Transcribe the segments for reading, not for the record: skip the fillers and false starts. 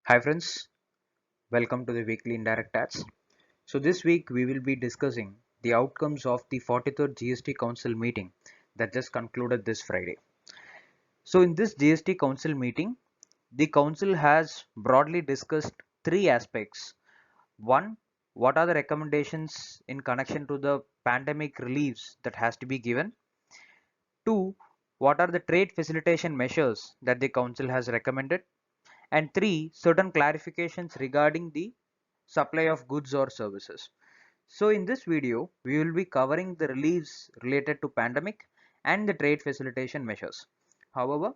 Hi friends, welcome to the weekly indirect ads. So this week we will be discussing the outcomes of the 43rd GST Council meeting that just concluded this Friday. So in this GST Council meeting, the Council has broadly discussed three aspects. One, what are the recommendations in connection to the pandemic reliefs that has to be given? Two, what are the trade facilitation measures that the Council has recommended? And three, certain clarifications regarding the supply of goods or services. So in this video, we will be covering the reliefs related to pandemic and the trade facilitation measures. However,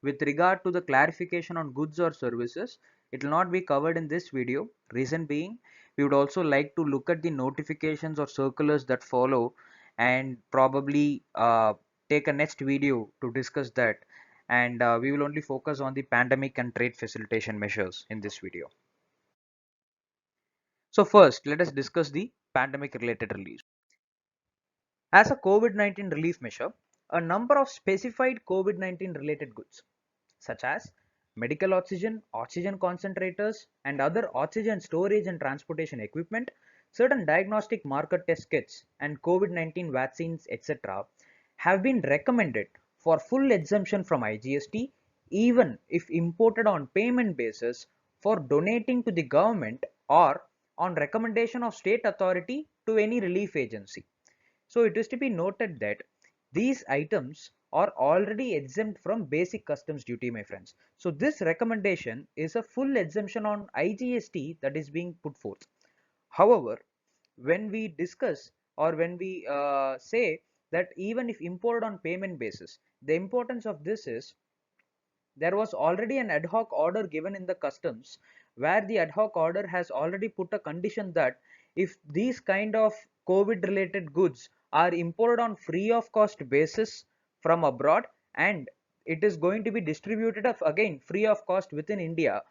with regard to the clarification on goods or services, it will not be covered in this video. Reason being, we would also like to look at the notifications or circulars that follow and probably take a next video to discuss that. And we will only focus on the pandemic and trade facilitation measures in this video. So first, let us discuss the pandemic related reliefs. As a COVID-19 relief measure, a number of specified COVID-19 related goods such as medical oxygen, oxygen concentrators and other oxygen storage and transportation equipment, certain diagnostic marker test kits and COVID-19 vaccines etc. have been recommended for full exemption from IGST even if imported on payment basis for donating to the government or on recommendation of state authority to any relief agency. So it is to be noted that these items are already exempt from basic customs duty, my friends. So this recommendation is a full exemption on IGST that is being put forth. However, when we discuss or when we say that even if imported on payment basis, the importance of this is there was already an ad hoc order given in the customs where the ad hoc order has already put a condition that if these kind of COVID related goods are imported on free of cost basis from abroad and it is going to be distributed of again free of cost within India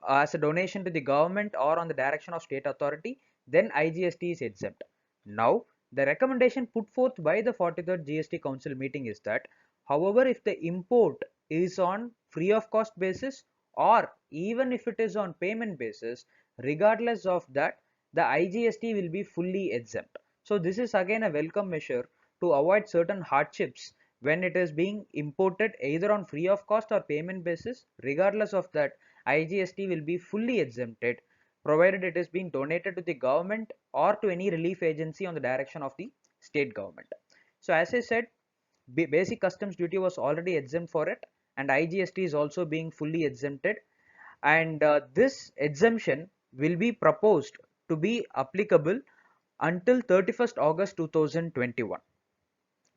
as a donation to the government or on the direction of state authority, then IGST is exempt. Now the recommendation put forth by the 43rd GST Council meeting is that however if the import is on free of cost basis or even if it is on payment basis, regardless of that the IGST will be fully exempt. So this is again a welcome measure to avoid certain hardships when it is being imported either on free of cost or payment basis. Regardless of that, IGST will be fully exempted provided it is being donated to the government or to any relief agency on the direction of the state government. So as I said, basic customs duty was already exempt for it and IGST is also being fully exempted, and this exemption will be proposed to be applicable until 31st August 2021.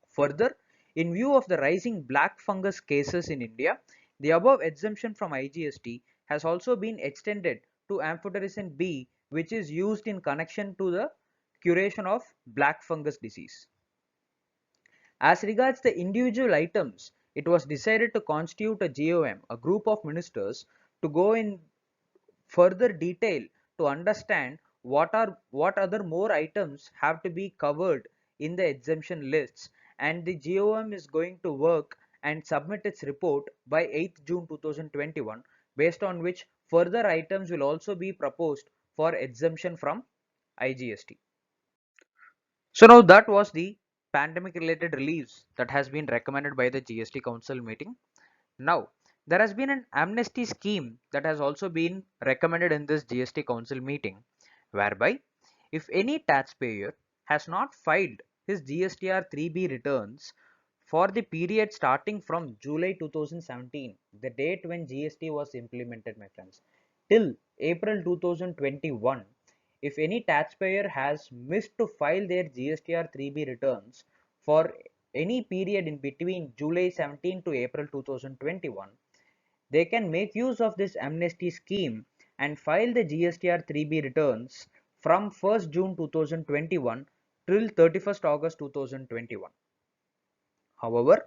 Further, in view of the rising black fungus cases in India, the above exemption from IGST has also been extended to amphotericin B, which is used in connection to the curation of black fungus disease. As regards the individual items, it was decided to constitute a GOM, a group of ministers, to go in further detail to understand what other more items have to be covered in the exemption lists, and the GOM is going to work and submit its report by 8th June 2021, based on which further items will also be proposed for exemption from IGST. So now that was the pandemic related reliefs that has been recommended by the GST Council meeting. Now there has been an amnesty scheme that has also been recommended in this GST Council meeting, whereby if any taxpayer has not filed his GSTR 3B returns for the period starting from July 2017, the date when GST was implemented, my friends, till April 2021, if any taxpayer has missed to file their GSTR 3B returns for any period in between July 17 to April 2021, they can make use of this amnesty scheme and file the GSTR 3B returns from 1st June 2021 till 31st August 2021. However,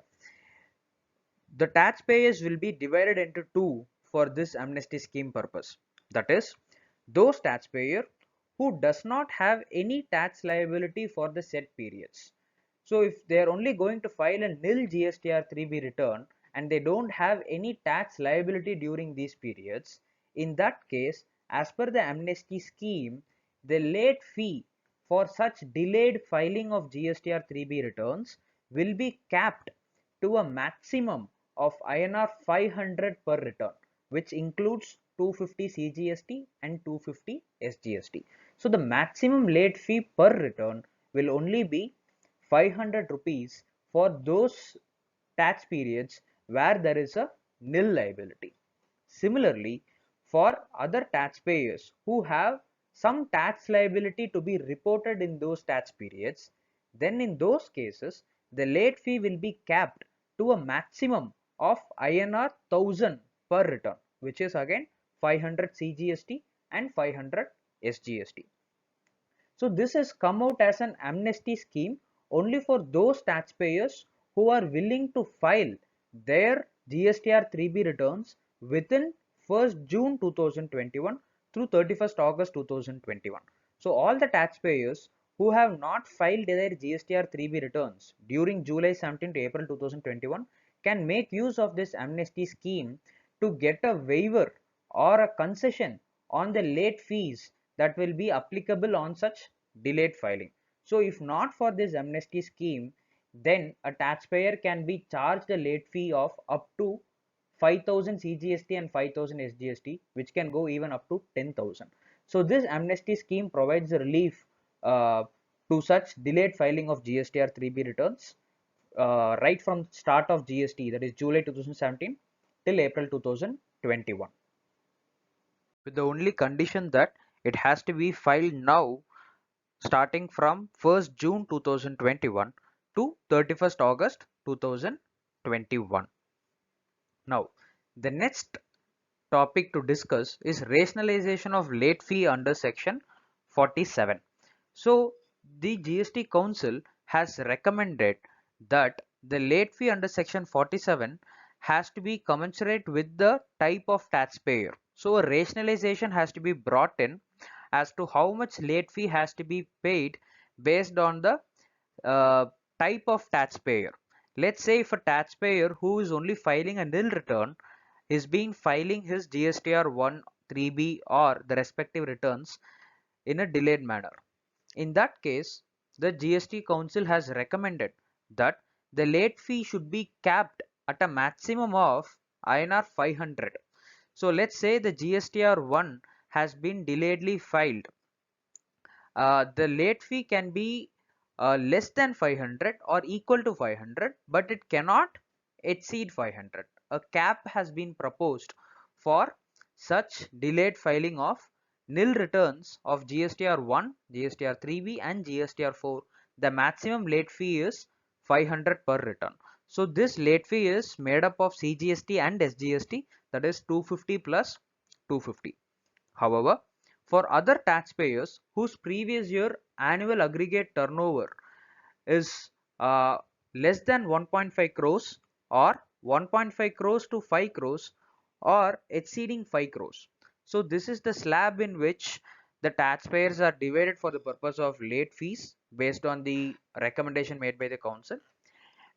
the taxpayers will be divided into two for this amnesty scheme purpose. That is, those taxpayer who does not have any tax liability for the said periods. So if they are only going to file a nil GSTR 3B return and they don't have any tax liability during these periods, In that case, as per the amnesty scheme, the late fee for such delayed filing of GSTR 3B returns will be capped to a maximum of INR 500 per return, which includes 250 CGST and 250 SGST. So the maximum late fee per return will only be 500 rupees for those tax periods where there is a nil liability. Similarly, for other taxpayers who have some tax liability to be reported in those tax periods, then in those cases, the late fee will be capped to a maximum of INR 1000 per return, which is again 500 CGST and 500 SGST. So this has come out as an amnesty scheme only for those taxpayers who are willing to file their GSTR 3B returns within 1st June 2021 through 31st August 2021. So all the taxpayers who have not filed their GSTR 3B returns during July 17 to April 2021 can make use of this amnesty scheme to get a waiver or a concession on the late fees that will be applicable on such delayed filing. So if not for this amnesty scheme, then a taxpayer can be charged a late fee of up to 5,000 CGST and 5,000 SGST, which can go even up to 10,000. So this amnesty scheme provides relief uh, to such delayed filing of GSTR 3B returns right from start of GST, that is July 2017 till April 2021, with the only condition that it has to be filed now starting from 1st June 2021 to 31st August 2021. Now, the next topic to discuss is rationalization of late fee under section 47. So, the GST Council has recommended that the late fee under section 47 has to be commensurate with the type of taxpayer. So, a rationalization has to be brought in as to how much late fee has to be paid based on the uh, type of taxpayer. Let's say if a taxpayer who is only filing a nil return is being filing his GSTR 1, 3B or the respective returns in a delayed manner. In that case, the GST Council has recommended that the late fee should be capped at a maximum of INR 500. So let's say the GSTR 1 has been delayedly filed. The late fee can be less than 500 or equal to 500, but it cannot exceed 500. A cap has been proposed for such delayed filing of nil returns of GSTR 1, GSTR 3B and GSTR 4. The maximum late fee is 500 per return. So this late fee is made up of CGST and SGST, that is 250 plus 250. However, for other taxpayers whose previous year annual aggregate turnover is less than 1.5 crores or 1.5 crores to 5 crores or exceeding 5 crores. So this is the slab in which the taxpayers are divided for the purpose of late fees based on the recommendation made by the council,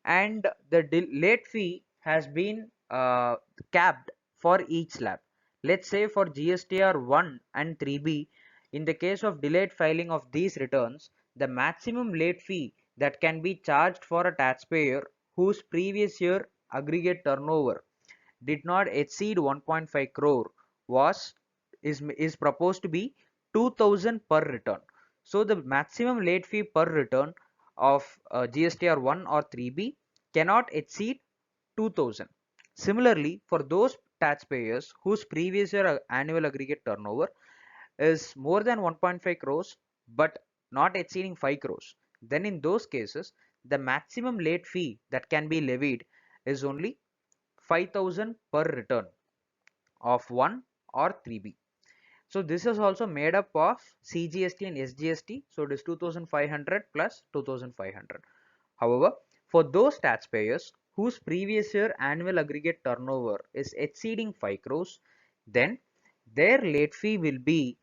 and the late fee has been capped for each slab. Let's say for GSTR 1 and 3B, in the case of delayed filing of these returns, the maximum late fee that can be charged for a taxpayer whose previous year aggregate turnover did not exceed 1.5 crore was is proposed to be 2000 per return. So the maximum late fee per return of GSTR 1 or 3B cannot exceed 2000. Similarly, for those taxpayers whose previous year annual aggregate turnover is more than 1.5 crores but not exceeding 5 crores, then in those cases the maximum late fee that can be levied is only 5000 per return of 1 or 3B. So this is also made up of CGST and SGST. So it is 2500 plus 2500. However, for those taxpayers whose previous year annual aggregate turnover is exceeding 5 crores, then their late fee will be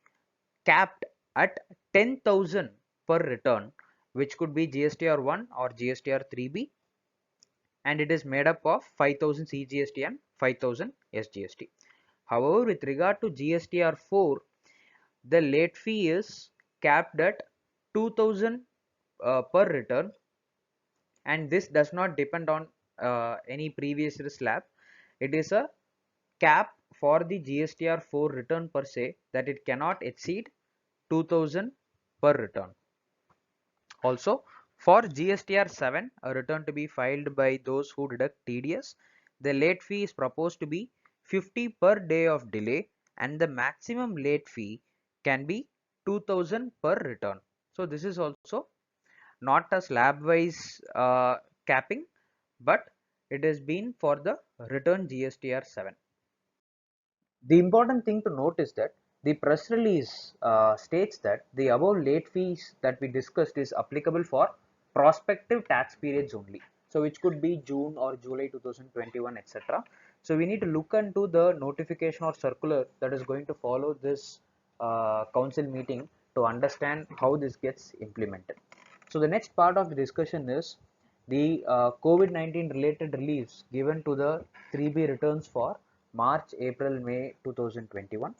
capped at 10,000 per return, which could be GSTR 1 or GSTR 3B, and it is made up of 5000 CGST and 5000 SGST. However, with regard to GSTR 4, the late fee is capped at 2000 per return, and this does not depend on any previous year slab. It is a cap for the GSTR 4 return per se, that it cannot exceed 2000 per return. Also, for GSTR 7, a return to be filed by those who deduct TDS, the late fee is proposed to be 50 per day of delay, and the maximum late fee can be 2000 per return. So this is also not a slab wise capping, but it has been for the return GSTR 7. The important thing to note is that the press release states that the above late fees that we discussed is applicable for prospective tax periods only. So which could be June or July 2021, etc. So we need to look into the notification or circular that is going to follow this council meeting to understand how this gets implemented. So the next part of the discussion is the COVID-19 related reliefs given to the 3B returns for March, April, May 2021.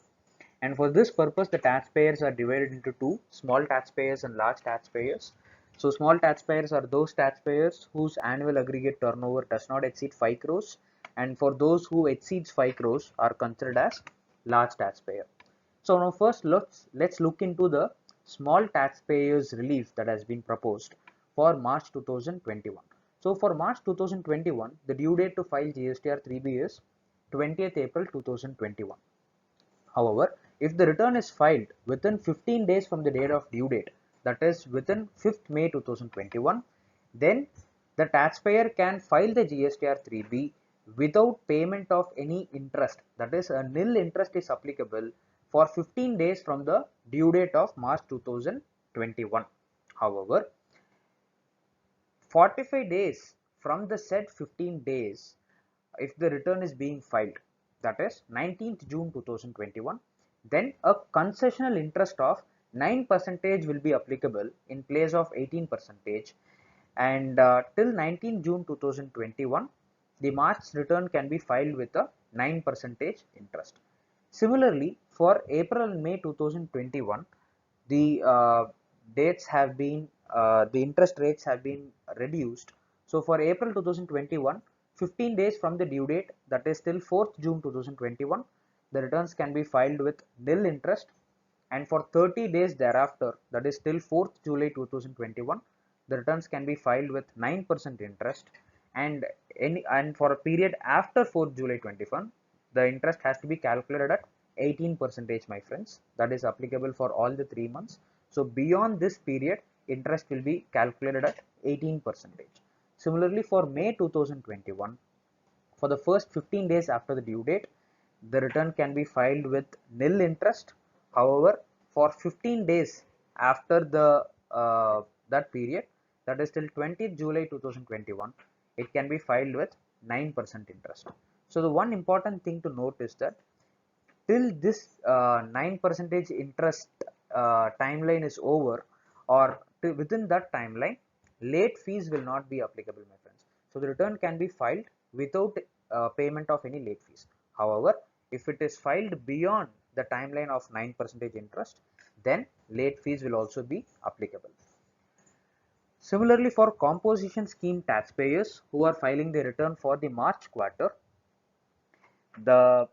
And for this purpose, the taxpayers are divided into two: small taxpayers and large taxpayers. So small taxpayers are those taxpayers whose annual aggregate turnover does not exceed 5 crores, and for those who exceeds 5 crores are considered as large taxpayer. So now first let's look into the small taxpayers relief that has been proposed for March 2021. So for March 2021, the due date to file GSTR 3B is 20th April 2021. However, if the return is filed within 15 days from the date of due date, that is within 5th May 2021, then the taxpayer can file the GSTR 3B without payment of any interest. That is, a nil interest is applicable for 15 days from the due date of March 2021. However, 45 days from the said 15 days, if the return is being filed, that is 19th June 2021, then a concessional interest of 9% will be applicable in place of 18%, and till 19th June 2021, the March return can be filed with a 9% interest. Similarly, for April and May 2021, the dates have been the interest rates have been reduced. So for April 2021, 15 days from the due date, that is till 4th June 2021, the returns can be filed with nil interest, and for 30 days thereafter, that is till 4th July 2021, the returns can be filed with 9% interest, and for a period after 4th July 21, the interest has to be calculated at 18%, my friends. That is applicable for all the 3 months. So beyond this period, interest will be calculated at 18%. Similarly, for May 2021, for the first 15 days after the due date, the return can be filed with nil interest. However, for 15 days after the that period, that is till 20th July 2021, it can be filed with 9% interest. So the one important thing to note is that till this 9% interest timeline is over, or within that timeline, late fees will not be applicable, my friends. So the return can be filed without payment of any late fees. However, if it is filed beyond the timeline of 9% interest, then late fees will also be applicable. Similarly, for composition scheme taxpayers who are filing their return for the March quarter, the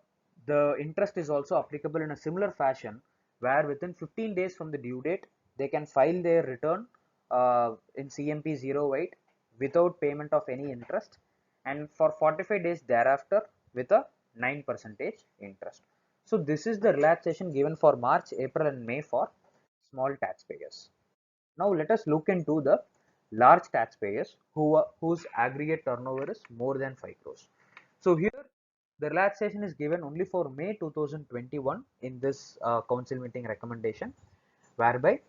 the interest is also applicable in a similar fashion, where within 15 days from the due date, they can file their return in CMP 08 without payment of any interest, and for 45 days thereafter with a 9% interest. So this is the relaxation given for March, April and May for small taxpayers. Now let us look into the large taxpayers whose aggregate turnover is more than 5 crores. So here the relaxation is given only for May 2021 in this council meeting recommendation, whereby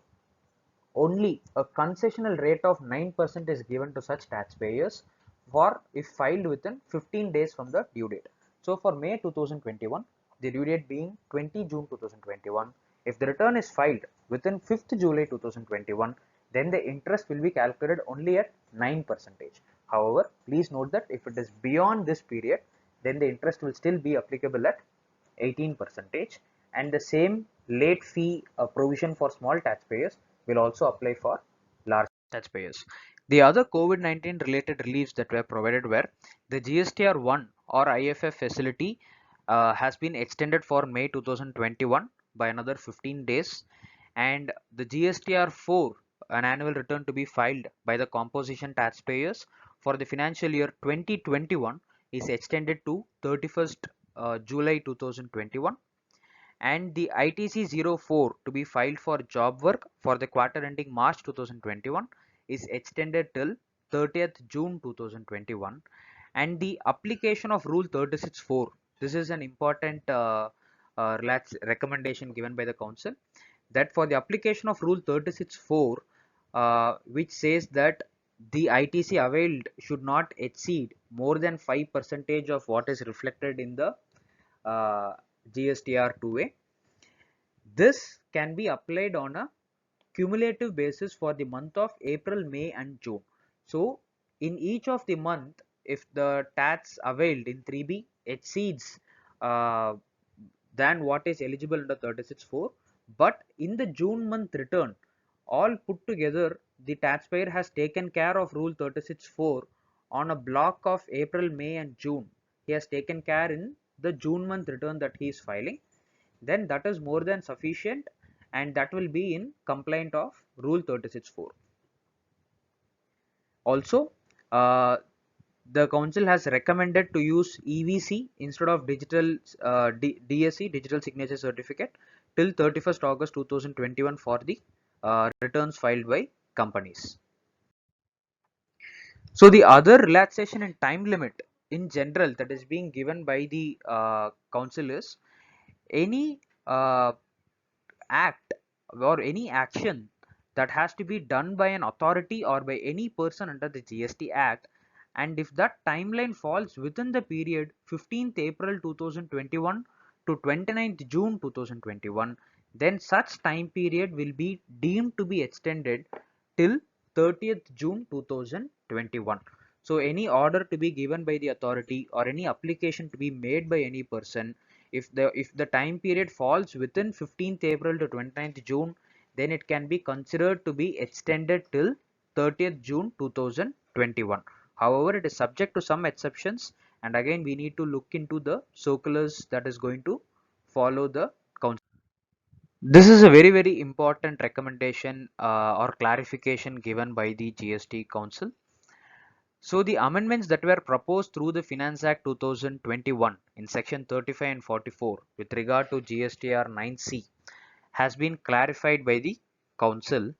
only a concessional rate of 9% is given to such taxpayers for if filed within 15 days from the due date. So for May 2021, the due date being 20 June 2021, if the return is filed within 5th July 2021, then the interest will be calculated only at 9%. However, please note that if it is beyond this period, then the interest will still be applicable at 18%, and the same late fee provision for small taxpayers will also apply for large taxpayers. The other COVID-19 related reliefs that were provided were the GSTR 1 or IFF facility has been extended for May 2021 by another 15 days, and the GSTR 4, an annual return to be filed by the composition taxpayers for the financial year 2021, is extended to 31st July 2021, and the ITC 04 to be filed for job work for the quarter ending March 2021 is extended till 30th June 2021, and the application of Rule 36(4), this is an important recommendation given by the council, that for the application of Rule 36(4), which says that the ITC availed should not exceed more than 5% of what is reflected in the GSTR 2A. This can be applied on a cumulative basis for the month of April, May and June. So in each of the month, if the tax availed in 3B exceeds uh, than what is eligible under 36(4), but in the June month return, all put together, the taxpayer has taken care of Rule 36(4) on a block of April, May and June. He has taken care in the June month return that he is filing, then that is more than sufficient, and that will be in compliant of Rule 36(4). Also, uh, the council has recommended to use EVC instead of digital DSC, digital signature certificate, till 31st August 2021 for the returns filed by companies. So the other relaxation in time limit in general that is being given by the council is any act or any action that has to be done by an authority or by any person under the GST Act, and if that timeline falls within the period 15th April 2021 to 29th June 2021, then such time period will be deemed to be extended till 30th June 2021. So any order to be given by the authority or any application to be made by any person, if the time period falls within 15th April to 29th June, then it can be considered to be extended till 30th June 2021. However, it is subject to some exceptions, and again we need to look into the circulars that is going to follow the council. This is a very important recommendation or clarification given by the GST Council. So the amendments that were proposed through the Finance Act 2021 in section 35 and 44 with regard to GSTR 9C has been clarified by the council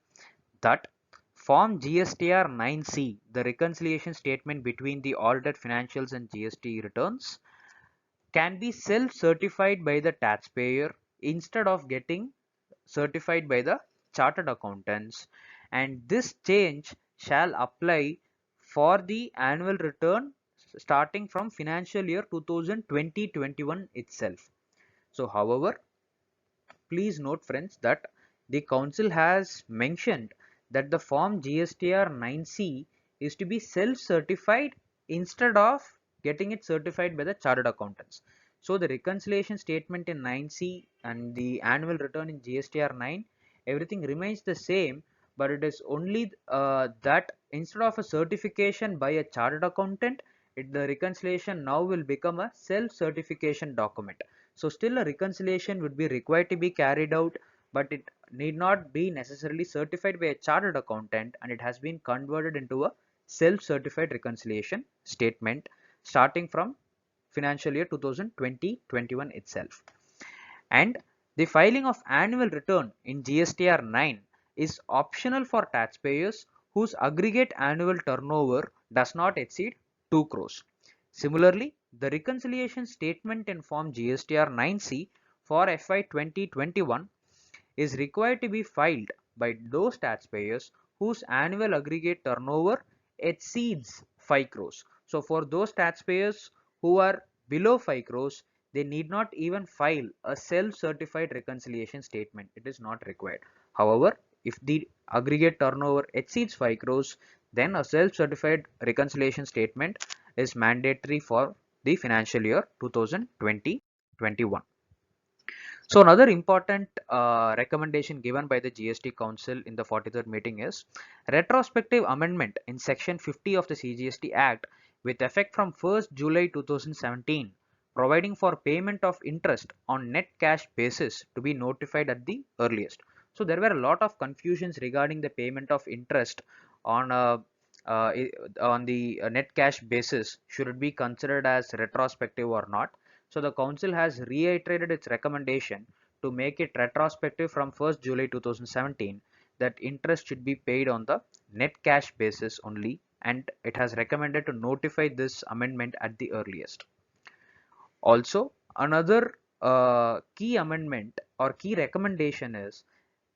that Form GSTR 9C, the reconciliation statement between the audited financials and GST returns, can be self-certified by the taxpayer instead of getting certified by the chartered accountants, and this change shall apply for the annual return starting from financial year 2020-21 itself. So however, please note friends that the council has mentioned that the form GSTR 9C is to be self-certified instead of getting it certified by the chartered accountants. So the reconciliation statement in 9C and the annual return in GSTR 9, everything remains the same, but it is only that instead of a certification by a chartered accountant, the reconciliation now will become a self-certification document. So still a reconciliation would be required to be carried out, but it need not be necessarily certified by a chartered accountant, and it has been converted into a self-certified reconciliation statement starting from financial year 2020-21 itself. And the filing of annual return in GSTR 9 is optional for taxpayers whose aggregate annual turnover does not exceed 2 crores. Similarly, the reconciliation statement in Form GSTR 9C for FY 2021 is required to be filed by those taxpayers whose annual aggregate turnover exceeds 5 crores. So for those taxpayers who are below 5 crores, they need not even file a self-certified reconciliation statement. It is not required. However, if the aggregate turnover exceeds 5 crores, then a self-certified reconciliation statement is mandatory for the financial year 2020-21. So another important recommendation given by the GST Council in the 43rd meeting is retrospective amendment in Section 50 of the CGST Act with effect from 1st July 2017, providing for payment of interest on net cash basis to be notified at the earliest. So there were a lot of confusions regarding the payment of interest on uh, on the net cash basis. Should it be considered as retrospective or not? So the council has reiterated its recommendation to make it retrospective from 1st July 2017 that interest should be paid on the net cash basis only, and it has recommended to notify this amendment at the earliest. Also, another key amendment or key recommendation is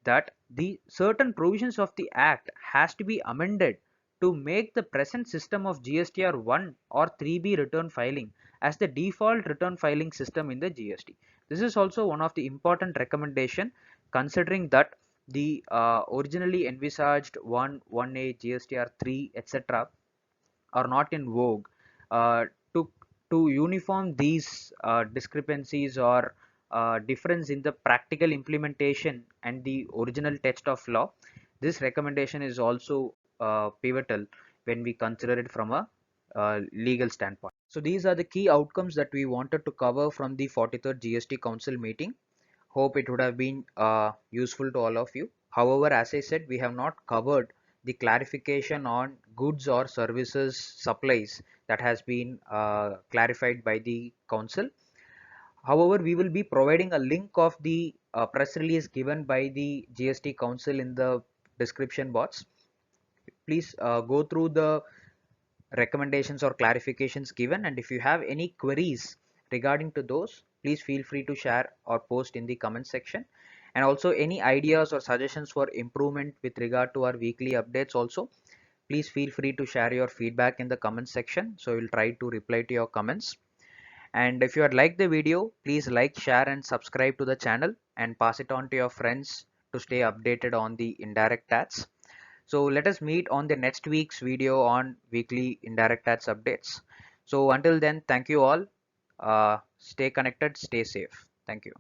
that the certain provisions of the act has to be amended to make the present system of GSTR 1 or 3B return filing as the default return filing system in the GST. This is also one of the important recommendation, considering that the originally envisaged 1, 1A, GSTR 3, etc. are not in vogue. To uniform these discrepancies or difference in the practical implementation and the original text of law, this recommendation is also pivotal when we consider it from a legal standpoint. So these are the key outcomes that we wanted to cover from the 43rd GST Council meeting. Hope it would have been useful to all of you. However, as I said, we have not covered the clarification on goods or services supplies that has been clarified by the council. However, we will be providing a link of the press release given by the GST council in the description box. Please go through the recommendations or clarifications given, and if you have any queries regarding to those, please feel free to share or post in the comment section. And also any ideas or suggestions for improvement with regard to our weekly updates also, please feel free to share your feedback in the comment section, so we'll try to reply to your comments. And if you had liked the video, please like, share and subscribe to the channel and pass it on to your friends to stay updated on the indirect tax. So let us meet on the next week's video on weekly indirect tax updates. So until then, thank you all. Stay connected, stay safe. Thank you.